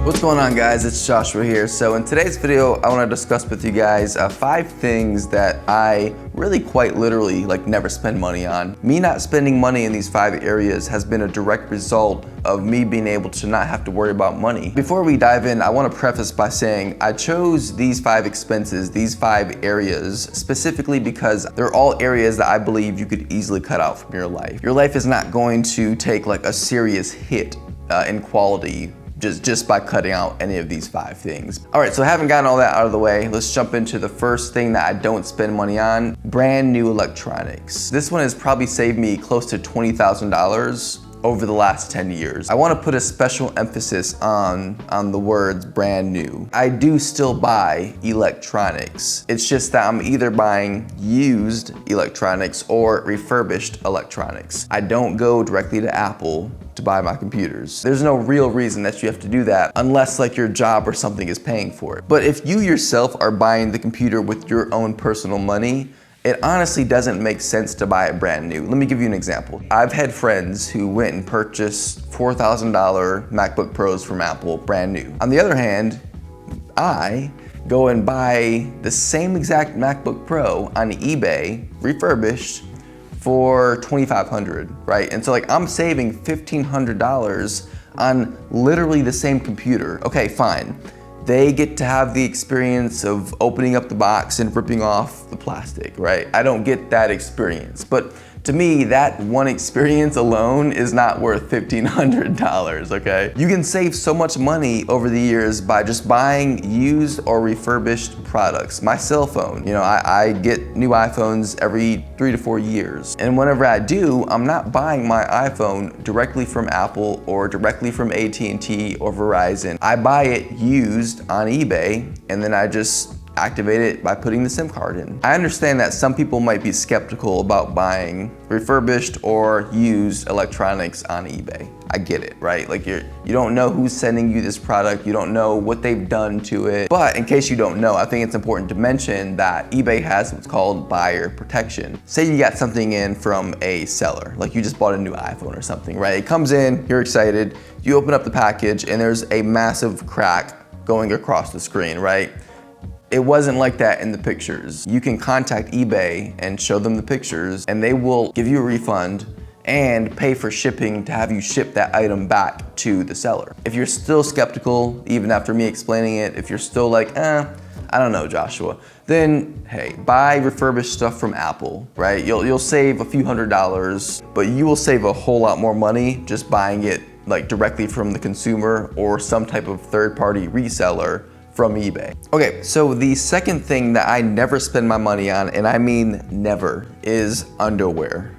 What's going on, guys? It's Joshua here. So in today's video, I want to discuss with you guys 5 things that I really quite literally never spend money on. Me not spending money in these 5 areas has been a direct result of me being able to not have to worry about money. Before we dive in, I want to preface by saying I chose these 5 expenses, these 5 areas, specifically because they're all areas that I believe you could easily cut out from your life. Your life is not going to take a serious hit in quality just by cutting out any of these 5 things. All right, so having gotten all that out of the way, let's jump into the first thing that I don't spend money on: brand new electronics. This one has probably saved me close to $20,000 over the last 10 years. I want to put a special emphasis on the words brand new. I do still buy electronics. It's just that I'm either buying used electronics or refurbished electronics. I don't go directly to Apple to buy my computers. There's no real reason that you have to do that unless your job or something is paying for it. But if you yourself are buying the computer with your own personal money, it honestly doesn't make sense to buy it brand new. Let me give you an example. I've had friends who went and purchased $4,000 MacBook Pros from Apple brand new. On the other hand, I go and buy the same exact MacBook Pro on eBay, refurbished, for $2,500, right? And so I'm saving $1,500 on literally the same computer. Okay, fine. They get to have the experience of opening up the box and ripping off the plastic, right? I don't get that experience. But to me, that one experience alone is not worth $1,500, okay? You can save so much money over the years by just buying used or refurbished products. My cell phone, I get new iPhones every 3 to 4 years. And whenever I do, I'm not buying my iPhone directly from Apple or directly from AT&T or Verizon. I buy it used on eBay, and then I just activate it by putting the SIM card in. I understand that some people might be skeptical about buying refurbished or used electronics on eBay. I get it, right? You don't know who's sending you this product, you don't know what they've done to it. But in case you don't know, I think it's important to mention that eBay has what's called buyer protection. Say you got something in from a seller, you just bought a new iPhone or something, right? It comes in, you're excited, you open up the package, and there's a massive crack going across the screen, right? It wasn't like that in the pictures. You can contact eBay and show them the pictures, and they will give you a refund and pay for shipping to have you ship that item back to the seller. If you're still skeptical, even after me explaining it, if you're still I don't know, Joshua, then hey, buy refurbished stuff from Apple, right? You'll save a few $100s, but you will save a whole lot more money just buying it directly from the consumer or some type of third-party reseller from eBay. Okay, so the second thing that I never spend my money on, and I mean never, is underwear.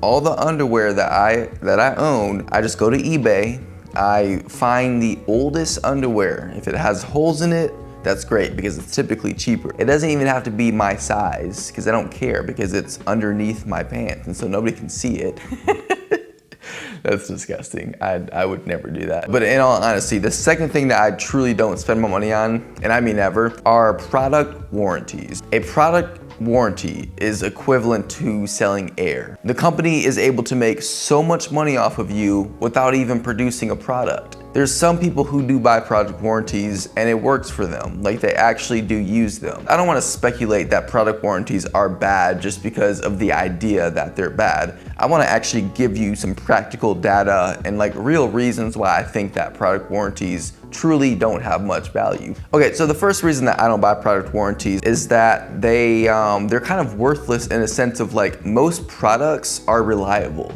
All the underwear that I own, I just go to eBay, I find the oldest underwear. If it has holes in it, that's great because it's typically cheaper. It doesn't even have to be my size because I don't care because it's underneath my pants and so nobody can see it. That's disgusting. I would never do that. But in all honesty, the second thing that I truly don't spend my money on, and I mean ever, are product warranties. A product warranty is equivalent to selling air. The company is able to make so much money off of you without even producing a product. There's some people who do buy product warranties and it works for them, they actually do use them. I don't want to speculate that product warranties are bad just because of the idea that they're bad. I want to actually give you some practical data and real reasons why I think that product warranties truly don't have much value. Okay, so the first reason that I don't buy product warranties is that they're kind of worthless in a sense of most products are reliable.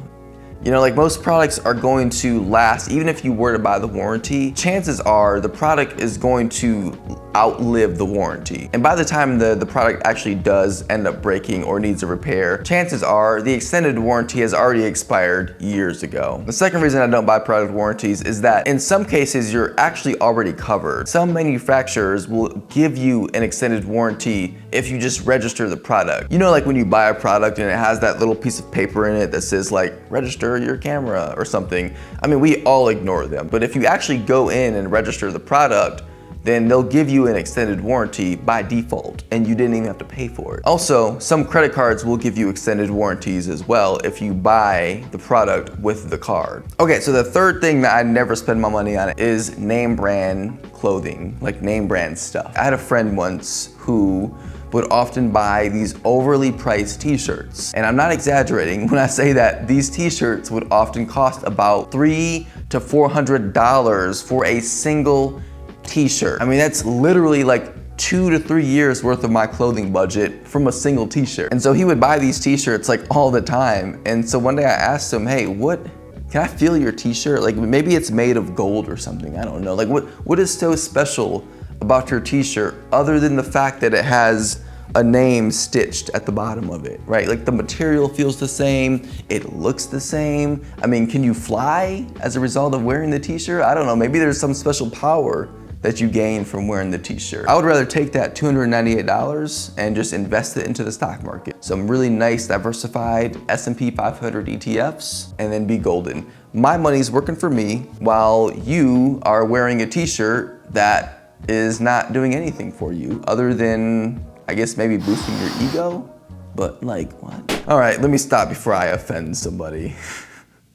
Most products are going to last. Even if you were to buy the warranty, chances are the product is going to outlive the warranty. And by the time the product actually does end up breaking or needs a repair, chances are the extended warranty has already expired years ago. The second reason I don't buy product warranties is that in some cases you're actually already covered. Some manufacturers will give you an extended warranty if you just register the product. When you buy a product and it has that little piece of paper in it that says register your camera or something. I mean, we all ignore them, but if you actually go in and register the product, then they'll give you an extended warranty by default, and you didn't even have to pay for it. Also, some credit cards will give you extended warranties as well if you buy the product with the card. Okay, so the third thing that I never spend my money on is name brand clothing, like name brand stuff. I had a friend once who would often buy these overly priced t-shirts. And I'm not exaggerating when I say that these t-shirts would often cost about $300 to $400 for a single t-shirt. I mean, that's literally like 2 to 3 years worth of my clothing budget from a single t-shirt. And so he would buy these t-shirts like all the time. And so one day I asked him, hey, can I feel your t-shirt? Like maybe it's made of gold or something, I don't know. Like what is so special about your t-shirt other than the fact that it has a name stitched at the bottom of it, right? Like the material feels the same, it looks the same. I mean, can you fly as a result of wearing the t-shirt? I don't know, maybe there's some special power that you gain from wearing the t-shirt. I would rather take that $298 and just invest it into the stock market. Some really nice diversified S&P 500 ETFs and then be golden. My money's working for me while you are wearing a t-shirt that is not doing anything for you other than, I guess, maybe boosting your ego, but like what? All right, let me stop before I offend somebody.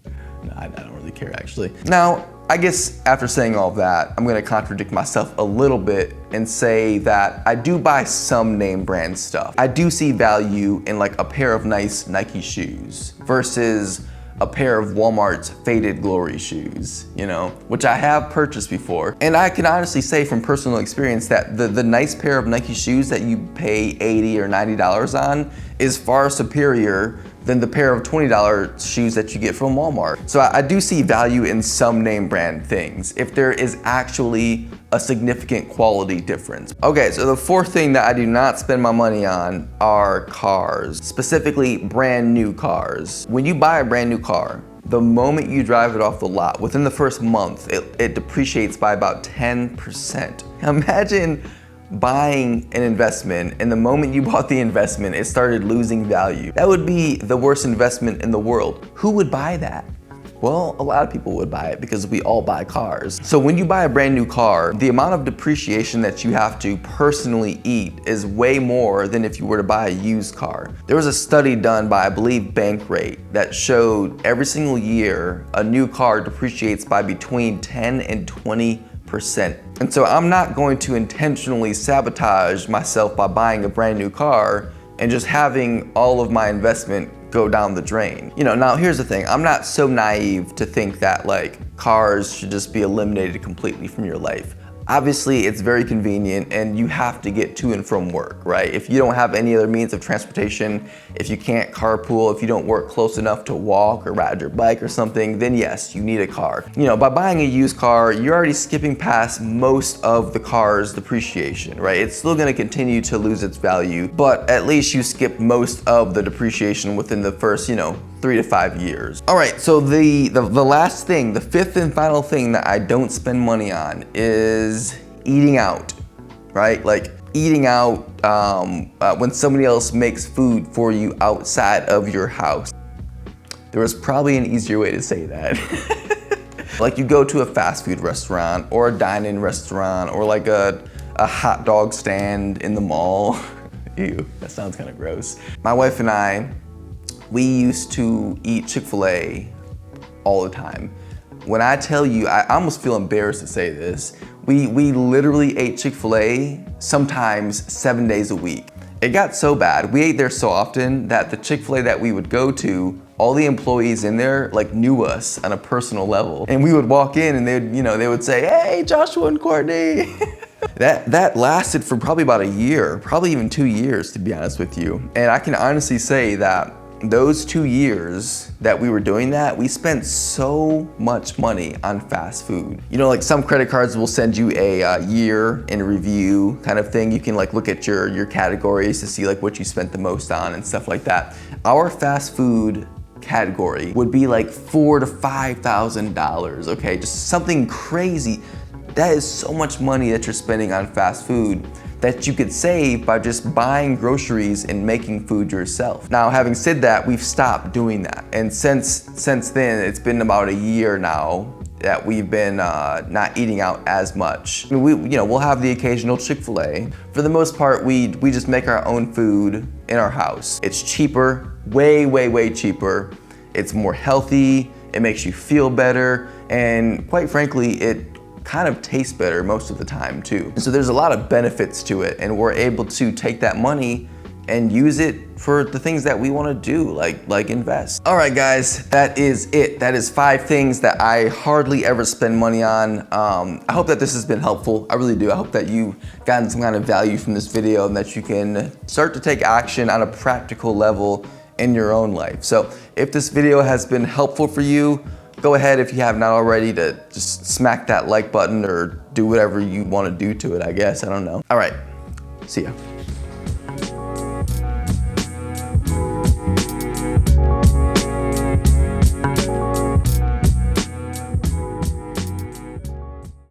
No, I don't really care actually. Now, I guess after saying all of that, I'm gonna contradict myself a little bit and say that I do buy some name brand stuff. I do see value in like a pair of nice Nike shoes versus a pair of Walmart's Faded Glory shoes, you know, which I have purchased before. And I can honestly say from personal experience that the nice pair of Nike shoes that you pay $80 or $90 on is far superior than the pair of $20 shoes that you get from Walmart. So I do see value in some name brand things if there is actually a significant quality difference. Okay, so the fourth thing that I do not spend my money on are cars, specifically brand new cars. When you buy a brand new car, the moment you drive it off the lot, within the first month, it depreciates by about 10%. Imagine buying an investment and the moment you bought the investment, it started losing value. That would be the worst investment in the world. Who would buy that? Well, a lot of people would buy it because we all buy cars. So when you buy a brand new car, the amount of depreciation that you have to personally eat is way more than if you were to buy a used car. There was a study done by, I believe, Bankrate that showed every single year a new car depreciates by between 10 and 20%. And so I'm not going to intentionally sabotage myself by buying a brand new car and just having all of my investment go down the drain. You know, now here's the thing, I'm not so naive to think that like cars should just be eliminated completely from your life. Obviously, it's very convenient and you have to get to and from work, right? If you don't have any other means of transportation, if you can't carpool, if you don't work close enough to walk or ride your bike or something, then yes, you need a car. You know, by buying a used car, you're already skipping past most of the car's depreciation, right? It's still gonna continue to lose its value, but at least you skip most of the depreciation within the first, 3 to 5 years. All right, so the last thing, the fifth and final thing that I don't spend money on is eating out, right? Like eating out when somebody else makes food for you outside of your house. There was probably an easier way to say that. Like you go to a fast food restaurant or a dine-in restaurant or like a hot dog stand in the mall. Ew, that sounds kind of gross. My wife and I, we used to eat Chick-fil-A all the time. When I tell you, I almost feel embarrassed to say this, we literally ate Chick-fil-A sometimes 7 days a week. It got so bad, we ate there so often that the Chick-fil-A that we would go to, all the employees in there like knew us on a personal level. And we would walk in and they would say, hey, Joshua and Courtney. That lasted for probably about a year, probably even 2 years to be honest with you. And I can honestly say that those 2 years that we were doing that, we spent so much money on fast food. You know, like some credit cards will send you a year in review kind of thing. You can like look at your categories to see like what you spent the most on and stuff like that. Our fast food category would be like $4,000 to $5,000, okay? Just something crazy. That is so much money that you're spending on fast food that you could save by just buying groceries and making food yourself. Now, having said that, we've stopped doing that. And since then, it's been about a year now, that we've been not eating out as much. I mean, we'll have the occasional Chick-fil-A. For the most part, we just make our own food in our house. It's cheaper, way cheaper. It's more healthy, it makes you feel better, and quite frankly, it kind of tastes better most of the time too. So there's a lot of benefits to it, and we're able to take that money and use it for the things that we want to do, like invest. All right, guys, that is it. That is 5 things that I hardly ever spend money on. I hope that this has been helpful. I really do. I hope that you've gotten some kind of value from this video and that you can start to take action on a practical level in your own life. So if this video has been helpful for you, go ahead, if you have not already, to just smack that like button or do whatever you want to do to it, I guess. I don't know. All right, see ya.